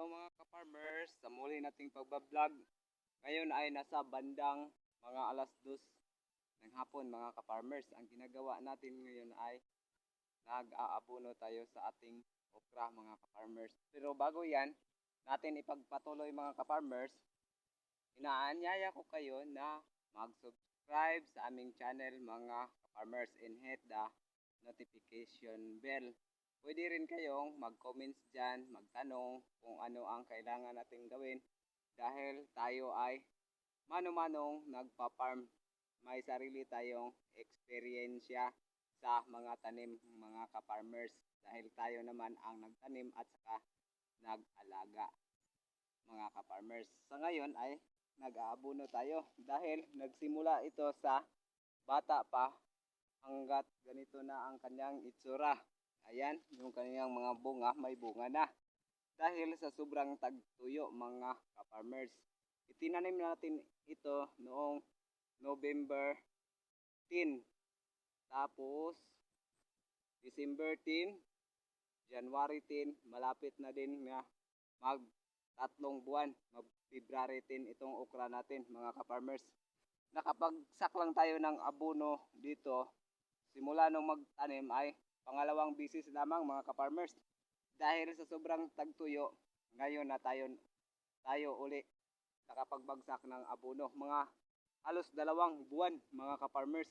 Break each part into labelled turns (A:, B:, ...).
A: Hello mga ka-farmers, sa muli nating pagbablog. Ngayon ay nasa bandang mga alas 2 ng hapon mga ka-farmers. Ang ginagawa natin ngayon ay nag-aabono tayo sa ating okra mga ka-farmers. Pero bago yan, natin ipagpatuloy mga ka-farmers, inaanyaya ko kayo na mag-subscribe sa aming channel mga ka-farmers and hit the notification bell. Pwede rin kayong mag-comments dyan, magtanong kung ano ang kailangan nating gawin dahil tayo ay mano-manong nagpa-farm. May sarili tayong eksperyensya sa mga tanim mga ka-farmers dahil tayo naman ang nagtanim at saka nag-alaga mga ka-farmers. Sa ngayon ay nag-aabono tayo dahil nagsimula ito sa bata pa hanggat ganito na ang kanyang itsura. Ayan, yung kanyang mga bunga, may bunga na. Dahil sa sobrang tagtuyo mga ka-farmers. Itinanim natin ito noong November 10. Tapos, December 10, January 10, malapit na din na mag tatlong buwan. February 10 itong okra natin mga ka-farmers. Nakapagsak lang tayo ng abono dito. Simula nung magtanim ay pangalawang bisis lamang mga ka-farmers. Dahil sa sobrang tagtuyo, ngayon na tayo uli nakapagbagsak ng abono. Mga halos 2 buwan mga ka-farmers.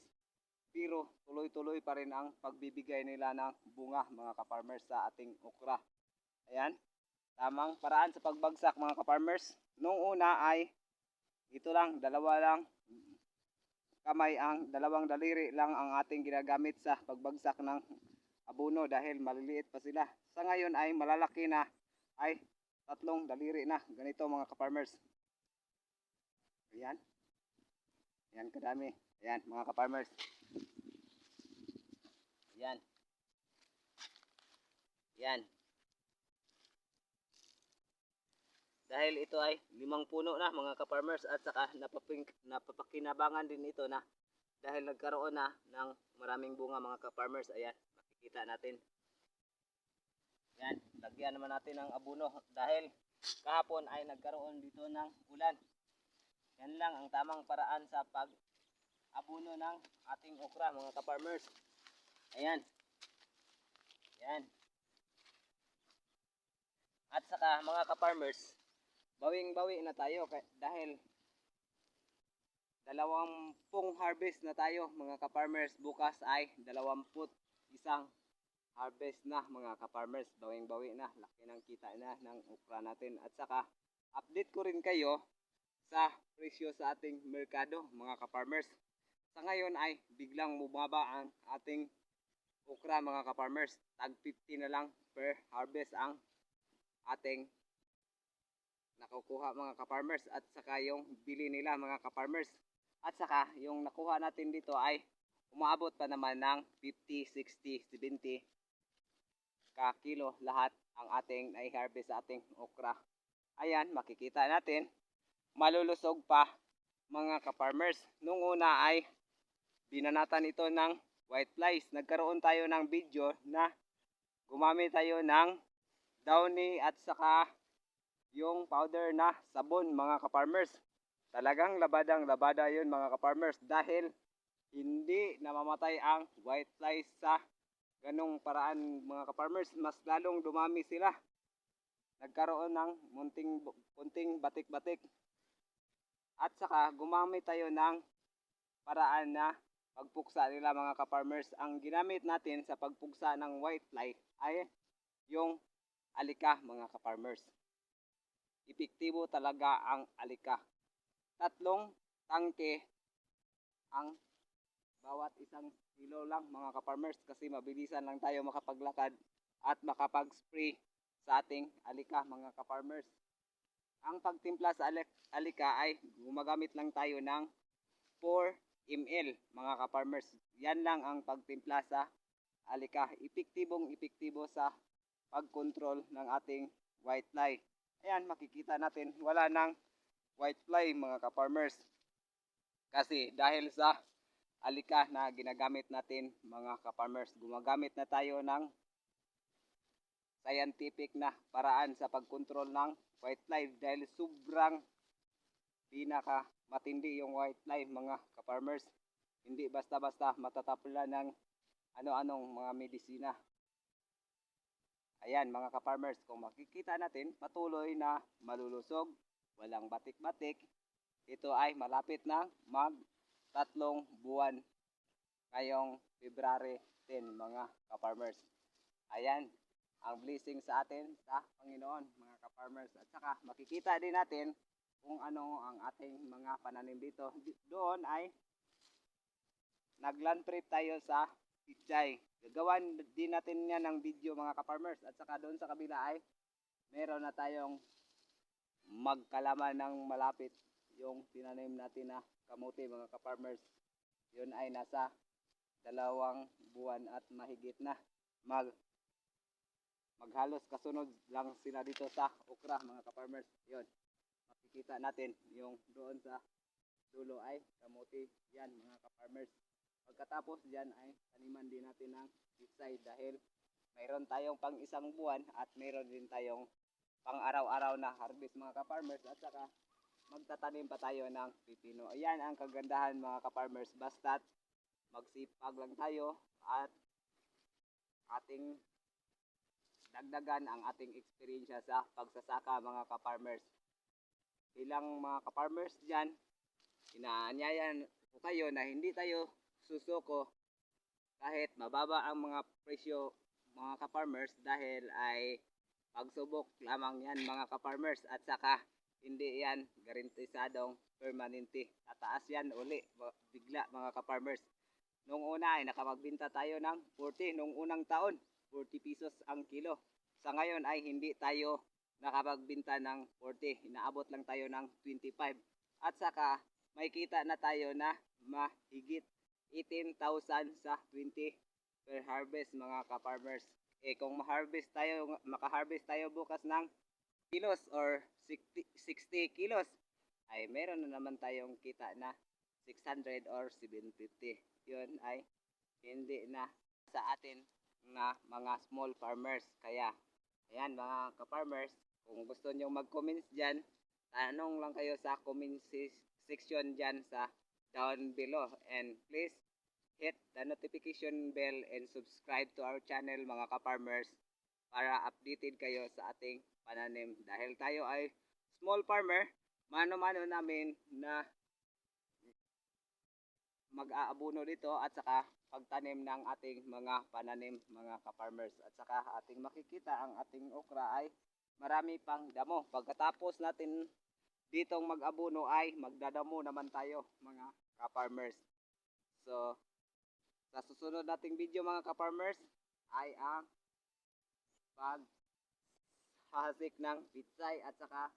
A: Pero tuloy-tuloy pa rin ang pagbibigay nila ng bunga mga ka-farmers sa ating okra. Ayan, tamang paraan sa pagbagsak mga ka-farmers. Nung una ay ito lang, dalawang daliri lang ang ating ginagamit sa pagbagsak ng abono dahil maliliit pa sila. Sa ngayon ay malalaki na, ay 3 daliri na. Ganito mga ka-farmers. Ayan. Ayan kadami. Ayan mga ka-farmers. Ayan. Ayan. Dahil ito ay 5 puno na mga ka-farmers at saka napapakinabangan din ito na dahil nagkaroon na ng maraming bunga mga ka-farmers. Ayan, makikita natin. Yan, lagyan naman natin ng abono dahil kahapon ay nagkaroon dito ng ulan. Yan lang ang tamang paraan sa pag-abono ng ating okra mga ka-farmers. Ayan. Yan. At saka mga ka-farmers, bawing-bawi na tayo dahil 20 harvest na tayo mga ka-farmers. Bukas ay 21 harvest na mga ka-farmers. Bawing-bawi na. Laki ng kita na ng okra natin. At saka update ko rin kayo sa presyo sa ating merkado mga ka-farmers. Sa ngayon ay biglang bumaba ang ating okra mga ka-farmers. Tag 50 na lang per harvest ang ating nakukuha mga ka-farmers at saka yung bili nila mga ka-farmers. At saka yung nakuha natin dito ay umaabot pa naman ng 50, 60, 70 ka kilo lahat ang ating na-harvest sa ating okra. Ayan, makikita natin malulusog pa mga ka-farmers. Nung una ay binanatan ito ng white flies. Nagkaroon tayo ng video na gumamit tayo ng downy at saka yung powder na sabon mga ka-farmers. Talagang labadang labada yun mga ka-farmers dahil hindi namamatay ang white flies sa ganong paraan mga ka-farmers. Mas lalong dumami sila. Nagkaroon ng kunting batik-batik. At saka gumamit tayo ng paraan na pagpuksa nila mga ka-farmers. Ang ginamit natin sa pagpuksa ng white fly ay yung alika mga ka-farmers. Epektibo talaga ang alika. 3 tangke ang bawat 1 kilo lang mga ka-farmers kasi mabilisan lang tayo makapaglakad at makapag-spray sa ating alika mga ka-farmers. Ang pagtimpla sa alika ay gumagamit lang tayo ng 4 ml mga ka-farmers. Yan lang ang pagtimpla sa alika. Epektibo sa pagkontrol ng ating white fly. Ayan, makikita natin wala nang white fly mga ka-farmers. Kasi dahil sa alika na ginagamit natin mga ka-farmers, gumagamit na tayo ng scientific na paraan sa pagkontrol ng whitefly dahil sobrang pinaka matindi yung whitefly mga ka-farmers. Hindi basta-basta matatapla ng ano-anong mga medisina. Ayan mga ka-farmers, kung makikita natin patuloy na malulusog, walang batik-batik, ito ay malapit na mag 3 buwan ngayong February 10 mga ka-farmers. Ayan, ang blessing sa atin sa Panginoon mga ka-farmers. At saka makikita din natin kung ano ang ating mga pananim dito. Doon ay nagland trip tayo sa Pichay. Gagawan din natin yan ng video mga ka-farmers. At saka doon sa kabila ay meron na tayong magkalaman ng malapit yung tinanim natin na kamote mga ka-farmers. Yun ay nasa 2 buwan at mahigit na. Maghalos kasunod lang sila dito sa okra mga ka-farmers. Yun, makikita natin yung doon sa dulo ay kamote yan mga ka-farmers. Pagkatapos dyan ay taniman din natin ng pitsay dahil mayroon tayong pang 1 buwan at mayroon din tayong pang araw-araw na harvest mga ka-farmers. At saka magtatanim pa tayo ng pipino. Ayan ang kagandahan mga ka-farmers, basta't magsipag lang tayo at ating dagdagan ang ating experience sa pagsasaka mga ka-farmers. Bilang mga ka-farmers dyan, inaanyayan ko kayo na hindi tayo susuko kahit mababa ang mga presyo mga ka-farmers dahil ay pagsubok lamang yan mga ka-farmers. At saka hindi yan garantisadong permanente. Tataas yan uli bigla mga ka-farmers. Nung una ay nakamagbenta tayo ng 40 nung unang taon, 40 pesos ang kilo. Sa ngayon ay hindi tayo nakapagbenta ng 40, inaabot lang tayo ng 25. At saka may kita na tayo na mahigit 18,000 sa 20 per harvest mga ka-farmers. Kung makaharvest tayo bukas ng kilos or 60 kilos, ay meron na naman tayong kita na 600 or 750. Yun ay hindi na sa atin na mga small farmers. Kaya, ayan mga ka-farmers, kung gusto nyo mag-comments dyan, tanong lang kayo sa comment section dyan sa down below, and please hit the notification bell and subscribe to our channel mga ka-farmers para updated kayo sa ating pananim. Dahil tayo ay small farmer, mano-mano namin na mag-aabuno dito at saka pagtanim ng ating mga pananim mga ka-farmers. At saka ating makikita ang ating okra ay marami pang damo. Pagkatapos natin ditong mag-abuno ay magdadamo naman tayo mga ka-farmers. So, sa susunod nating video mga ka-farmers ay ang paghahasik ng pitsay at saka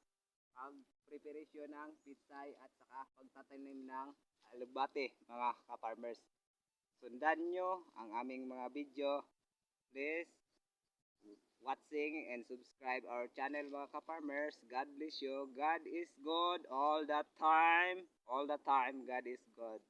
A: pag-preparation ng pitsay at saka pagtatanim ng alugbate mga ka-farmers. Sundan nyo ang aming mga video. Please watching and subscribe our channel mga ka-farmers. God bless you. God is good all the time. All the time God is good.